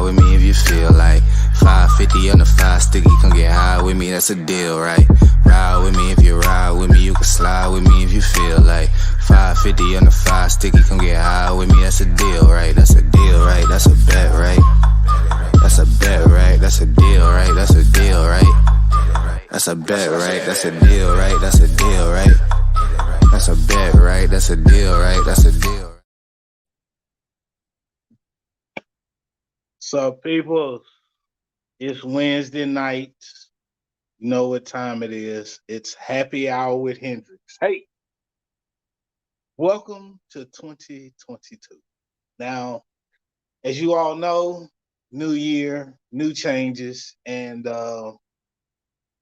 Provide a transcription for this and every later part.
with me if you feel like 550 on the 5 sticky, come get high with me, that's a deal, right? Ride with me if you ride with me, you can slide with me if you feel like 550 on the 5 sticky, come get high with me, that's a deal, right? That's a deal, right? That's a bet, right? That's a bet, right? That's a deal, right? That's a deal, right? That's a bet, right? That's a deal, right? That's a deal, right? That's a bet, right? That's a deal, right? That's a deal. So, people, it's Wednesday night. You know what time it is. It's happy hour with Hendrix. Hey, welcome to 2022. Now, as you all know, new year, new changes, and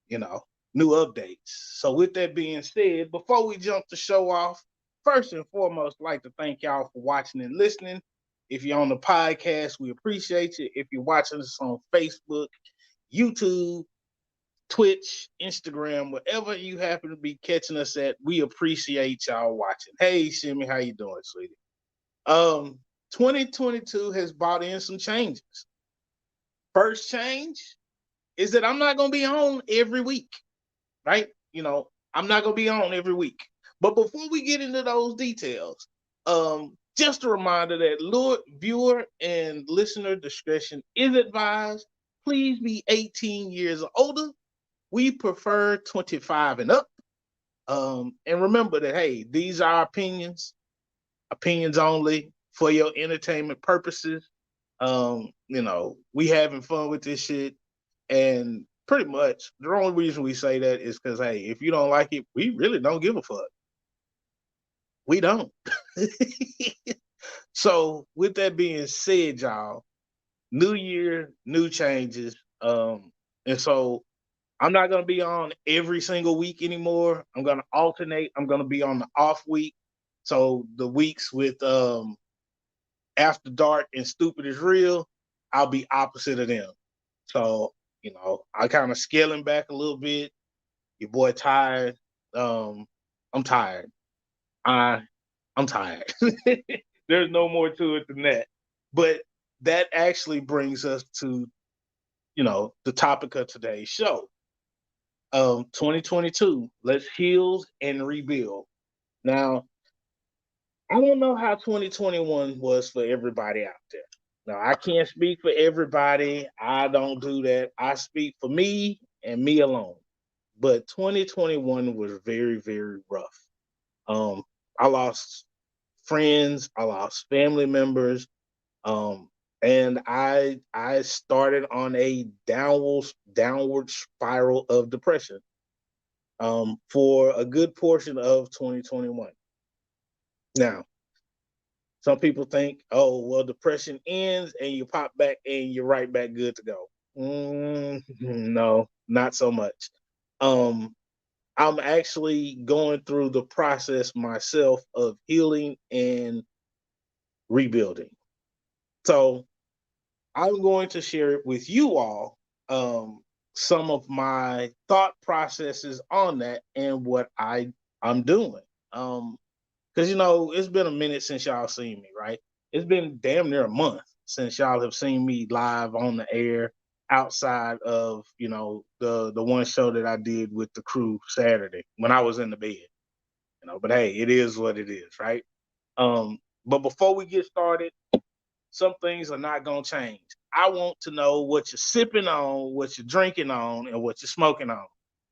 you know, new updates. So with that being said, before we jump the show off, first and foremost, I'd like to thank y'all for watching and listening. If you're on the podcast, we appreciate you. If you're watching us on Facebook, YouTube, Twitch, Instagram, wherever you happen to be catching us at, we appreciate y'all watching. Hey, Shimmy, how you doing, sweetie? 2022 has brought in some changes. First change is that I'm not gonna be on every week, right? I'm not gonna be on every week. But before we get into those details, just a reminder that viewer and listener discretion is advised. Please be 18 years or older. We prefer 25 and up. And remember that, hey, these are opinions only for your entertainment purposes. We having fun with this shit. And pretty much the only reason we say that is because, hey, if you don't like it, we really don't give a fuck. We don't. So with that being said, y'all, new year, new changes. And so I'm not gonna be on every single week anymore. I'm gonna alternate. I'm gonna be on the off week. So the weeks with After Dark and Stupid is Real, I'll be opposite of them. So, I kind of scaling back a little bit. Your boy tired. I'm tired. I'm tired. There's no more to it than that. But that actually brings us to, the topic of today's show. 2022, let's heal and rebuild. Now, I don't know how 2021 was for everybody out there. Now, I can't speak for everybody. I don't do that. I speak for me and me alone. But 2021 was very, very rough. I lost friends, I lost family members, and I started on a downward spiral of depression for a good portion of 2021. Now, some people think, oh, well, depression ends and you pop back and you're right back good to go. No, not so much. I'm actually going through the process myself of healing and rebuilding. So I'm going to share it with you all, some of my thought processes on that and what I'm doing. Because it's been a minute since y'all seen me, right? It's been damn near a month since y'all have seen me live on the air outside of the one show that I did with the crew Saturday when I was in the bed. But hey, it is what it is, right? But before we get started, some things are not gonna change. I want to know what you're sipping on, what you're drinking on, and what you're smoking on.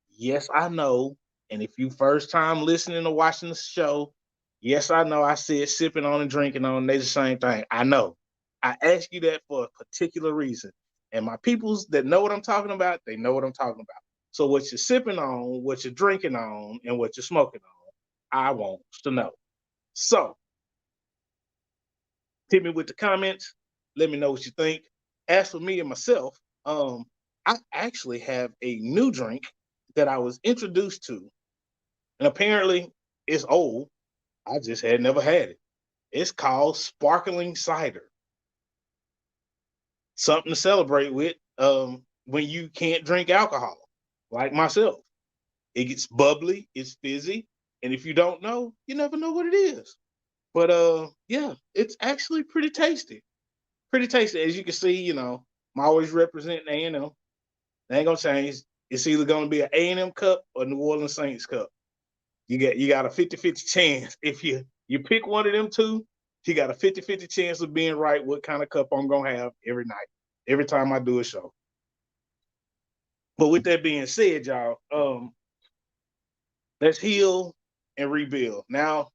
Yes, I know. And if you first time listening or watching the show, yes, I know I said sipping on and drinking on, they the same thing. I know. I ask you that for a particular reason. And my peoples that know what I'm talking about, they know what I'm talking about. So what you're sipping on, what you're drinking on, and what you're smoking on, I want to know. So hit me with the comments. Let me know what you think. As for me and myself, I actually have a new drink that I was introduced to, and apparently it's old. I just had never had it. It's called sparkling cider. Something to celebrate with when you can't drink alcohol, like myself. It gets bubbly, it's fizzy, and if you don't know, you never know what it is. But yeah, it's actually pretty tasty. pretty tasty. As you can see, I'm always representing A&M. They ain't gonna change. It's either gonna be an A&M Cup or New Orleans Saints Cup. You got a 50-50 chance. If you pick one of them two, you got a 50-50 chance of being right what kind of cup I'm gonna have every night, every time I do a show. But with that being said, y'all, let's heal and rebuild. Now,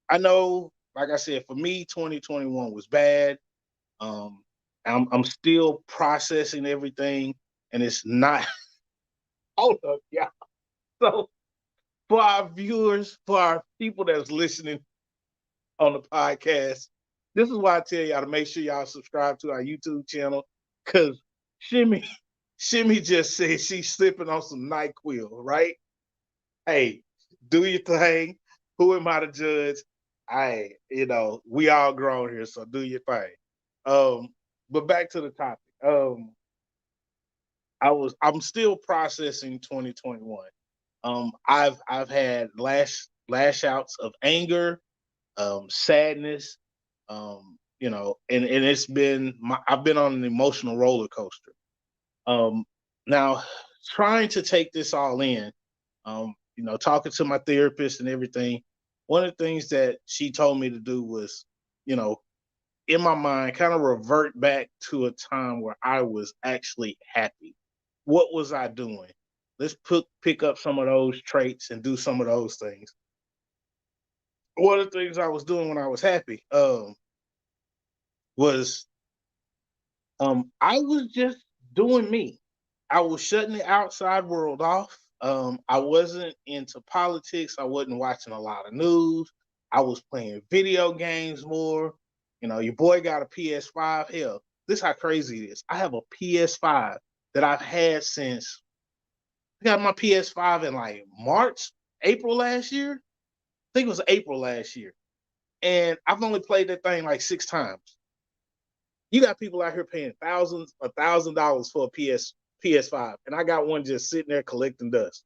I know, like I said, for me, 2021 was bad. Um, I'm still processing everything, and it's not. Hold up, yeah. So for our viewers, for our people that's listening on the podcast, this is why I tell y'all to make sure y'all subscribe to our YouTube channel, because Shimmy, Shimmy just said she's sipping on some NyQuil, right? Hey, do your thing. Who am I to judge? We all grown here, so do your thing. But back to the topic. I'm still processing 2021. I've had lash outs of anger, sadness, and it's been I've been on an emotional roller coaster. Um, Now trying to take this all in, talking to my therapist and everything. One of the things that she told me to do was, you know, in my mind, kind of revert back to a time where I was actually happy. What was I doing? Let's pick up some of those traits and do some of those things. One of the things I was doing when I was happy was I was just doing me. I was shutting the outside world off. I wasn't into politics. I wasn't watching a lot of news. I was playing video games more. Your boy got a PS5. Hell, this is how crazy it is. I have a PS5 that I've had since I got my PS5 in like March, April last year. I think it was April last year. And I've only played that thing like 6 times. You got people out here paying $1,000 for a PS5, and I got one just sitting there collecting dust.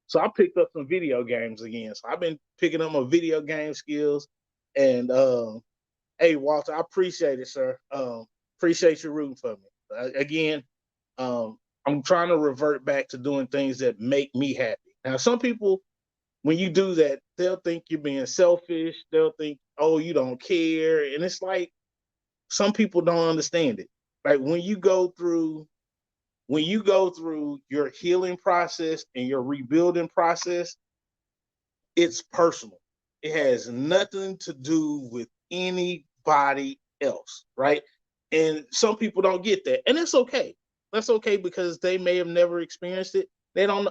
So I picked up some video games again. So I've been picking up my video game skills. And hey, Walter, I appreciate it, sir. Appreciate you rooting for me. Again, I'm trying to revert back to doing things that make me happy. Now, some people, when you do that, they'll think you're being selfish. They'll think, oh, you don't care. And it's like, some people don't understand it. Like when you go through your healing process and your rebuilding process, it's personal. It has nothing to do with anybody else, right? And some people don't get that. And it's okay. That's okay because they may have never experienced it. They don't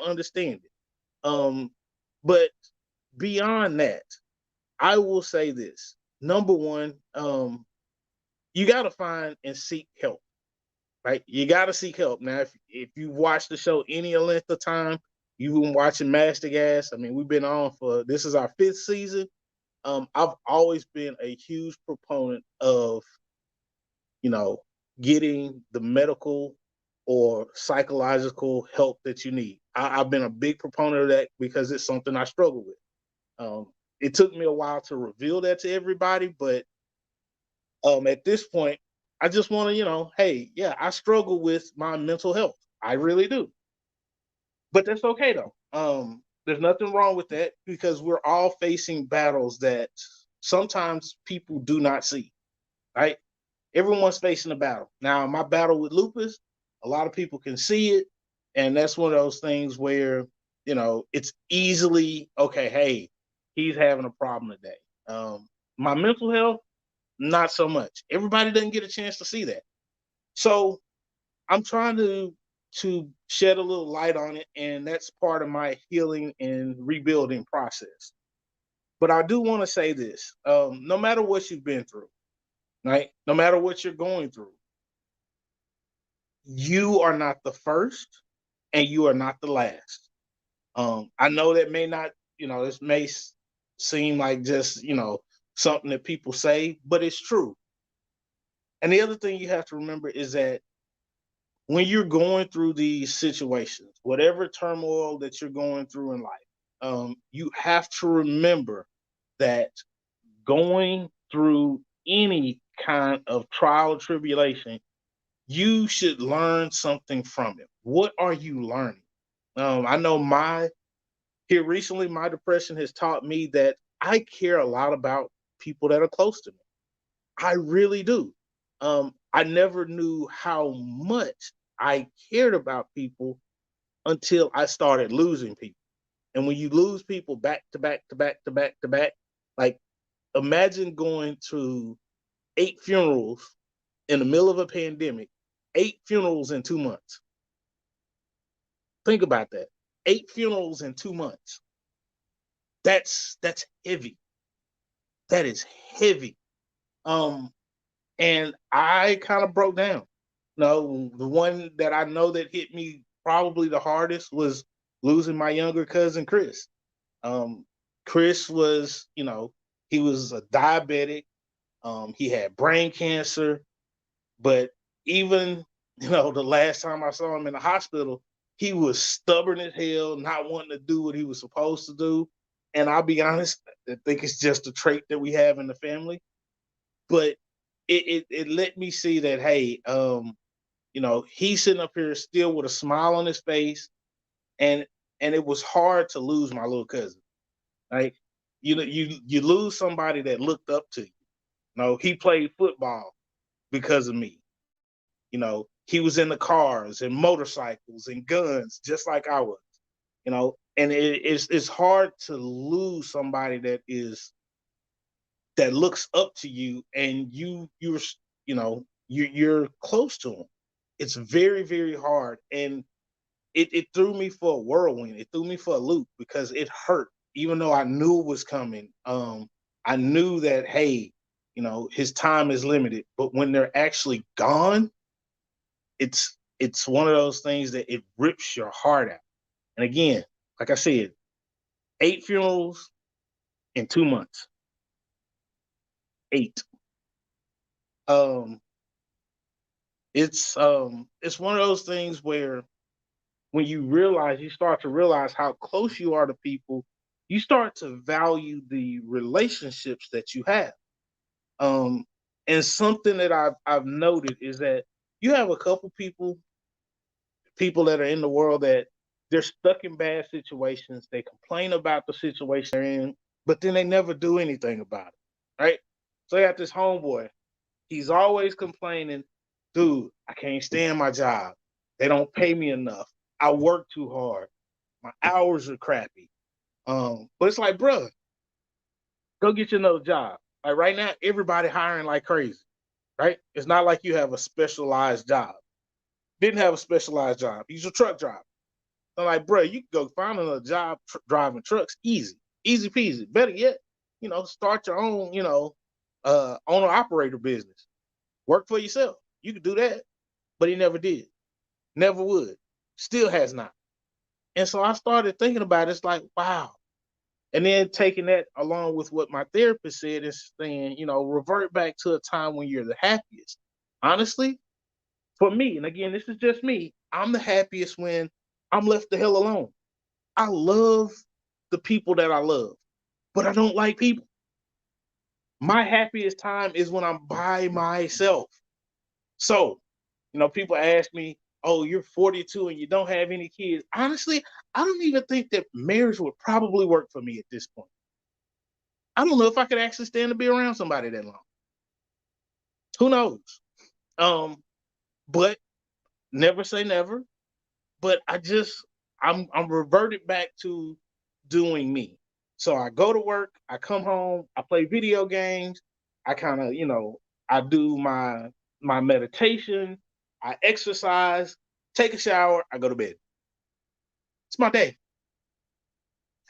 understand it. But beyond that, I will say this. Number one, you got to find and seek help, right? You got to seek help. Now, if you watch the show any length of time, you've been watching Master Gas. I mean, we've been on for this is our 5th season. I've always been a huge proponent of, you know, getting the medical or psychological help that you need. I've been a big proponent of that because it's something I struggle with. It took me a while to reveal that to everybody, but at this point, I just want to, hey, yeah, I struggle with my mental health. I really do. But that's okay though. There's nothing wrong with that because we're all facing battles that sometimes people do not see, right? Everyone's facing a battle. Now, my battle with lupus, a lot of people can see it. And that's one of those things where, it's easily, okay, hey, he's having a problem today. My mental health, not so much. Everybody doesn't get a chance to see that. So I'm trying to shed a little light on it, and that's part of my healing and rebuilding process. But I do want to say this: no matter what you've been through, right? No matter what you're going through, you are not the first, and you are not the last. I know that may not, this may seem like just something that people say, but it's true. And the other thing you have to remember is that when you're going through these situations, whatever turmoil that you're going through in life, you have to remember that going through any kind of trial tribulation, you should learn something from it. What are you learning? I know here recently, my depression has taught me that I care a lot about people that are close to me. I really do. I never knew how much I cared about people until I started losing people. And when you lose people back to back to back to back to back, like imagine going to 8 funerals in the middle of a pandemic, 8 funerals in 2 months. Think about that. 8 funerals in 2 months. That's heavy. That is heavy. Um, and I kind of broke down. No, the one that I know that hit me probably the hardest was losing my younger cousin Chris. Um, Chris was, he was a diabetic. He had brain cancer, but even, the last time I saw him in the hospital, he was stubborn as hell, not wanting to do what he was supposed to do. And I'll be honest, I think it's just a trait that we have in the family. But it let me see that, hey, he's sitting up here still with a smile on his face, and it was hard to lose my little cousin. Like, you lose somebody that looked up to you. He played football because of me. He was in the cars and motorcycles and guns just like I was. And it's hard to lose somebody that looks up to you and you're close to them. It's very, very hard. And it threw me for a whirlwind. It threw me for a loop because it hurt, even though I knew it was coming. I knew that, hey, his time is limited, but when they're actually gone, it's one of those things that it rips your heart out. And again, like I said, 8 funerals in 2 months. 8. Um, it's one of those things where when you start to realize how close you are to people, you start to value the relationships that you have. Um, and something that I've noted is that you have a couple people that are in the world that they're stuck in bad situations. They complain about the situation they're in, but then they never do anything about it. Right? So I got this homeboy. He's always complaining, dude, I can't stand my job. They don't pay me enough. I work too hard. My hours are crappy. But it's like, bro, go get you another job. Like right now, everybody hiring like crazy, right? It's not like you have a specialized job. Didn't have a specialized job. He's a truck driver. I'm like, bro, you can go find another job driving trucks, easy peasy. Better yet, start your own, owner operator business. Work for yourself. You could do that, but he never did, never would, still has not. And so I started thinking about it. It's like, wow. And then taking that along with what my therapist said is saying, revert back to a time when you're the happiest. Honestly, for me, and again, this is just me, I'm the happiest when I'm left the hell alone. I love the people that I love, but I don't like people. My happiest time is when I'm by myself. So, people ask me, oh, you're 42 and you don't have any kids. Honestly, I don't even think that marriage would probably work for me at this point. I don't know if I could actually stand to be around somebody that long. Who knows? Um, but never say never. But I'm reverted back to doing me. So I go to work, I come home, I play video games, I kind of, I do my meditation, I exercise, take a shower, I go to bed. It's my day.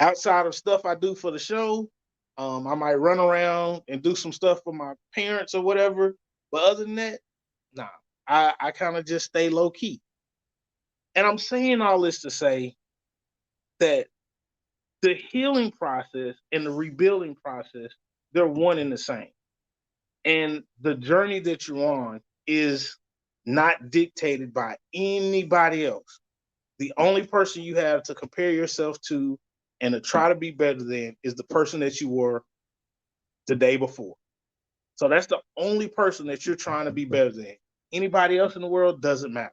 Outside of stuff I do for the show, I might run around and do some stuff for my parents or whatever. But other than that, nah, I kind of just stay low key. And I'm saying all this to say that the healing process and the rebuilding process, they're one and the same. And the journey that you're on is not dictated by anybody else. The only person you have to compare yourself to and to try to be better than is the person that you were the day before. So that's the only person that you're trying to be better than. Anybody else in the world doesn't matter.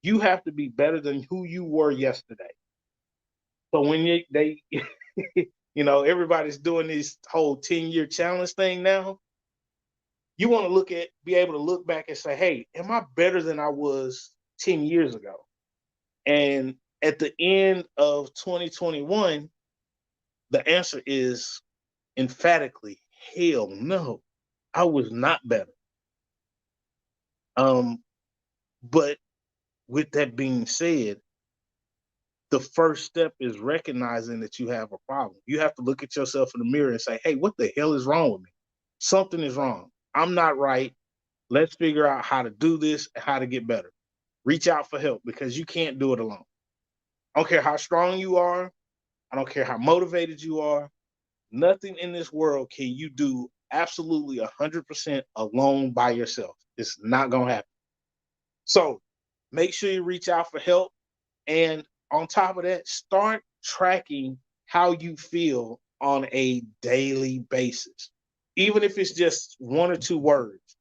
You have to be better than who you were yesterday. So when everybody's doing this whole 10-year challenge thing now, you want to be able to look back and say, hey, am I better than I was 10 years ago? And at the end of 2021, the answer is emphatically, hell no, I was not better. But with that being said, the first step is recognizing that you have a problem. You have to look at yourself in the mirror and say, hey, what the hell is wrong with me? Something is wrong. I'm not right. Let's figure out how to do this and how to get better. Reach out for help because you can't do it alone. I don't care how strong you are. I don't care how motivated you are. Nothing in this world can you do absolutely 100% alone by yourself. It's not going to happen. So make sure you reach out for help. And on top of that, start tracking how you feel on a daily basis. Even if it's just one or two words.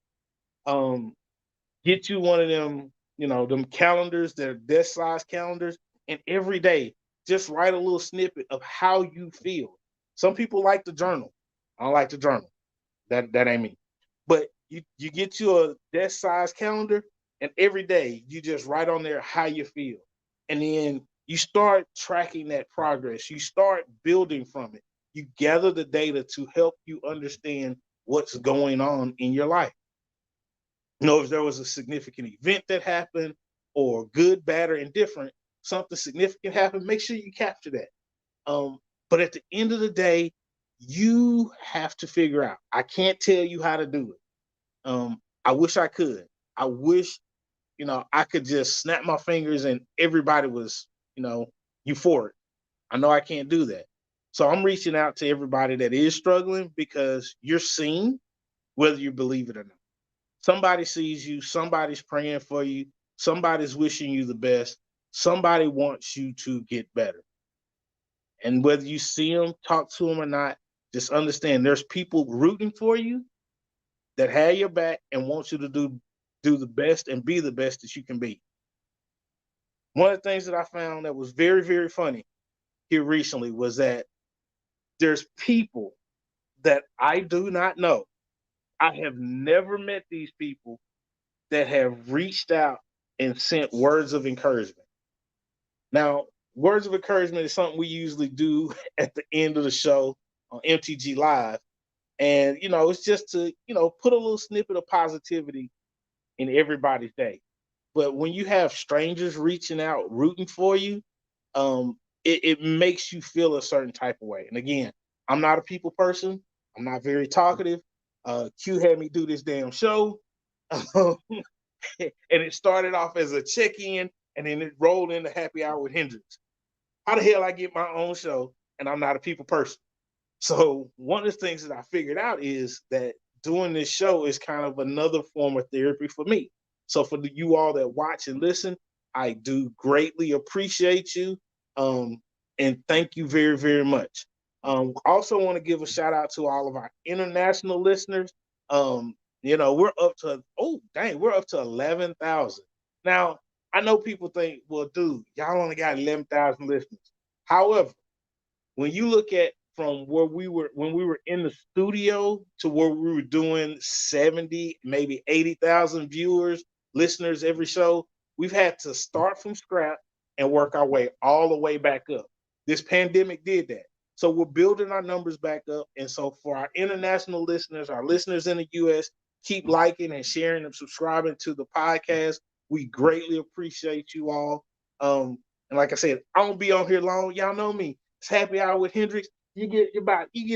Get you one of them, them calendars, they're desk size calendars, and every day just write a little snippet of how you feel. Some people like to journal. I don't like to journal. That ain't me. But you get you a desk size calendar, and every day you just write on there how you feel. And then you start tracking that progress. You start building from it. You gather the data to help you understand what's going on in your life. If there was a significant event that happened, or good, bad, or indifferent, something significant happened, make sure you capture that. But at the end of the day, you have to figure out. I can't tell you how to do it. I wish I could. I wish, I could just snap my fingers and everybody was, euphoric. I know I can't do that. So I'm reaching out to everybody that is struggling because you're seen, whether you believe it or not. Somebody sees you, somebody's praying for you, somebody's wishing you the best, somebody wants you to get better. And whether you see them, talk to them or not, just understand there's people rooting for you that have your back and want you to do the best and be the best that you can be. One of the things that I found that was very, very funny here recently was that there's people that I do not know. I have never met these people that have reached out and sent words of encouragement. Now, words of encouragement is something we usually do at the end of the show on MTG Live. And, it's just to, put a little snippet of positivity in everybody's day. But when you have strangers reaching out, rooting for you, it makes you feel a certain type of way. And again, I'm not a people person. I'm not very talkative. Q had me do this damn show. And it started off as a check-in, and then it rolled into happy hour with Hendrix. How the hell I get my own show and I'm not a people person? So one of the things that I figured out is that doing this show is kind of another form of therapy for me. So for you all that watch and listen, I do greatly appreciate you. And thank you very, very much. Also want to give a shout out to all of our international listeners. We're up to, we're up to 11,000. Now, I know people think, well, dude, y'all only got 11,000 listeners. However, when you look at from where when we were in the studio to where we were doing 70, maybe 80,000 viewers, listeners every show, we've had to start from scratch and work our way all the way back up. This pandemic did that. So we're building our numbers back up. And so for our international listeners, our listeners in the US, keep liking and sharing and subscribing to the podcast. We greatly appreciate you all. And like I said, I won't be on here long. Y'all know me. It's happy hour with Hendrix. You get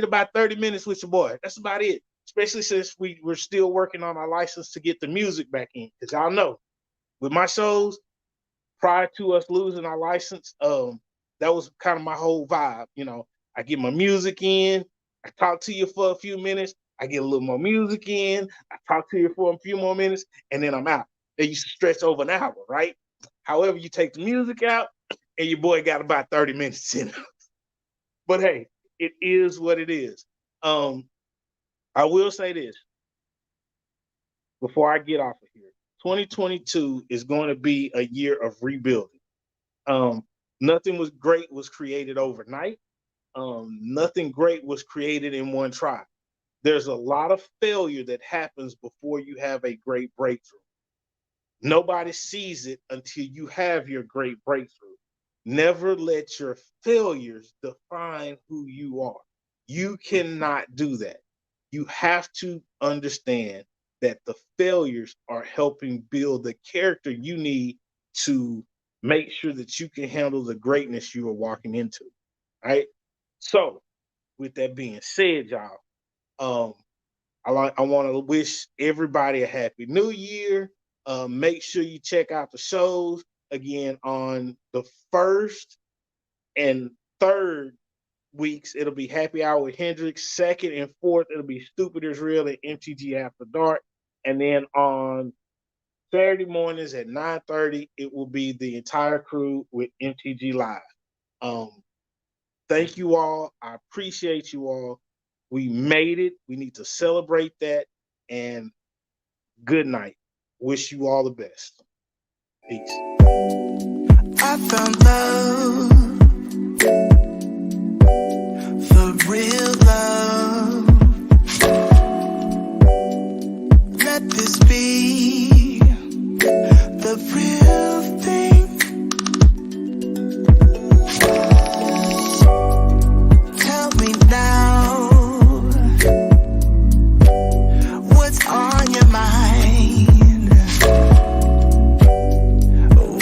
about 30 minutes with your boy. That's about it. Especially since we're still working on our license to get the music back in. Because y'all know, with my shows, prior to us losing our license, that was kind of my whole vibe. I get my music in, I talk to you for a few minutes, I get a little more music in, I talk to you for a few more minutes, and then I'm out. They used to stretch over an hour, right? However, you take the music out, and your boy got about 30 minutes in. But hey, it is what it is. I will say this. before I get off of here, 2022 is going to be a year of rebuilding. Nothing was great was created overnight. Nothing great was created in one try. There's a lot of failure that happens before you have a great breakthrough. Nobody sees it until you have your great breakthrough. Never let your failures define who you are. You cannot do that. You have to understand that the failures are helping build the character you need to make sure that you can handle the greatness you are walking into. Right? So, with that being said, y'all, I want to wish everybody a happy new year. Make sure you check out the shows again on the 1st and 3rd weeks. It'll be Happy Hour with Hendrix. 2nd and 4th, it'll be Stupid is Real and MTG After Dark. And then on Saturday mornings at 9:30, it will be the entire crew with MTG Live. Thank you all. I appreciate you all. We made it. We need to celebrate that. And good night. Wish you all the best. Peace. I found love, the real love. Let this be the real thing. Tell me now, what's on your mind?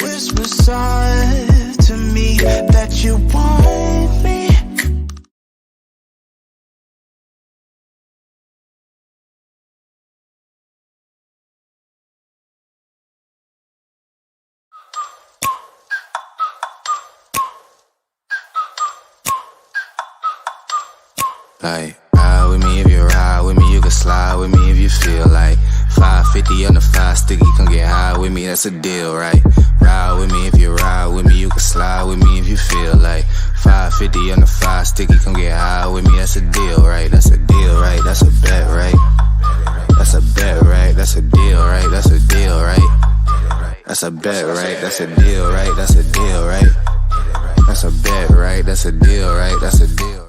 Whisper soft to me that you want me. Like, ride with me if you ride with me, you can slide with me if you feel like 550 on the 5 sticky, come get high with me, that's a deal, right? Ride with me if you ride with me, you can slide with me if you feel like 550 on the 5 sticky, come get high with me, that's a deal, right? That's a deal, right? That's a bet, right? That's a bet, right? That's a deal, right? That's a deal, right? That's a bet, right? That's a deal, right? That's a deal, right? That's a bet, right? That's a deal, right? That's a deal.